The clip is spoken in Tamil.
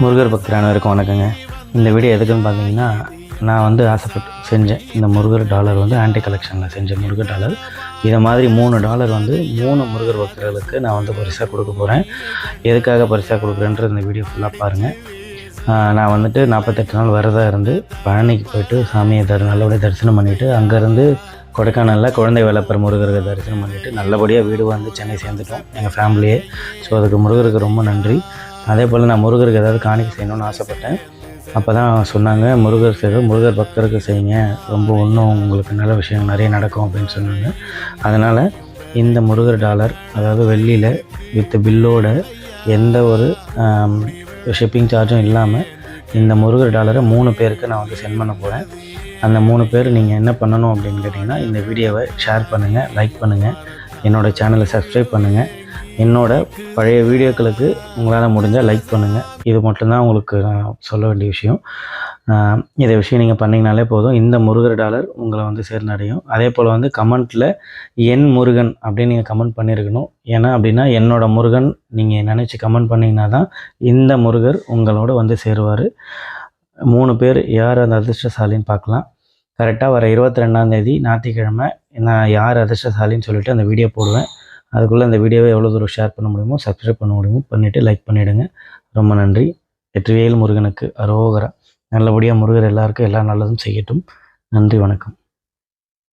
முருகர் பக்தர் அனைவருக்கும் வணக்கங்க. இந்த வீடியோ எதுக்குன்னு பார்த்தீங்கன்னா, நான் வந்து ஆசைப்பட்டு செஞ்சேன். இந்த முருகர் டாலர் வந்து ஆன்டி கலெக்ஷனில் செஞ்ச முருகர் டாலர். இதை மாதிரி 3 டாலர் வந்து 3 முருகர் பக்தர்களுக்கு நான் வந்து பரிசாக கொடுக்க போகிறேன். எதுக்காக பரிசாக கொடுக்குறேன்ற இந்த வீடியோ ஃபுல்லாக பாருங்கள். நான் வந்துட்டு 48 நாள் விரதம் இருந்து பழனிக்கு போய்ட்டு சாமியை நல்லபடியாக தரிசனம் பண்ணிவிட்டு, அங்கேருந்து கொடைக்கானலில் குழந்தை வேலப்பர் முருகருக்கு தரிசனம் பண்ணிவிட்டு நல்லபடியாக வீடு வந்து சென்னை சேர்ந்துட்டோம் எங்கள் ஃபேமிலியே. ஸோ அதுக்கு முருகருக்கு ரொம்ப நன்றி. அதே போல் நான் முருகருக்கு ஏதாவது காணிக்கை செய்யணும்னு ஆசைப்பட்டேன். அப்போ தான் சொன்னாங்க, முருகர் முருகர் பக்தருக்கு செய்யுங்க, ரொம்ப இன்னும் உங்களுக்கு நல்ல விஷயம் நிறைய நடக்கும் அப்படின்னு சொன்னாங்க. அதனால் இந்த முருகர் டாலர், அதாவது வெள்ளியில் வித் பில்லோட எந்த ஒரு ஷிப்பிங் சார்ஜும் இல்லாமல் இந்த முருகர் டாலரை 3 பேருக்கு நான் வந்து சென்ட் பண்ண போகிறேன். அந்த 3 பேர் நீங்கள் என்ன பண்ணணும் அப்படின்னு கேட்டிங்கன்னா, இந்த வீடியோவை ஷேர் பண்ணுங்கள், லைக் பண்ணுங்கள், என்னோடய சேனலை சப்ஸ்கிரைப் பண்ணுங்கள், என்னோடய பழைய வீடியோக்களுக்கு உங்களால் முடிஞ்சால் லைக் பண்ணுங்கள். இது மட்டும்தான் உங்களுக்கு நான் சொல்ல வேண்டிய விஷயம். இதை விஷயம் நீங்கள் பண்ணிங்கனாலே போதும். இந்த முருகர் டாலர் உங்களை வந்து சேர்ந்தடையும். அதே போல் வந்து கமெண்ட்டில் என் முருகன் அப்படின்னு நீங்கள் கமெண்ட் பண்ணியிருக்கணும். ஏன்னா அப்படின்னா என்னோடய முருகன் நீங்கள் நினச்சி கமெண்ட் பண்ணிங்கன்னா தான் இந்த முருகர் உங்களோட வந்து சேருவார். 3 பேர் யார் அந்த அதிர்ஷ்டசாலின்னு பார்க்கலாம். கரெக்டாக வர 22ஆம் ஞாயிற்றுக்கிழமை நான் யார் அதிர்ஷ்டசாலின்னு சொல்லிவிட்டு அந்த வீடியோ போடுவேன். அதுக்குள்ளே இந்த வீடியோவை எவ்வளோ தூரம் ஷேர் பண்ண முடியுமோ, சப்ஸ்கிரைப் பண்ண முடியுமோ பண்ணிவிட்டு லைக் பண்ணிவிடுங்க. ரொம்ப நன்றி. வெற்றிவேல் முருகனுக்கு அரோகரா. நல்லபடியாக முருகர் எல்லாருக்கும் எல்லா நல்லதும் செய்யட்டும். நன்றி, வணக்கம்.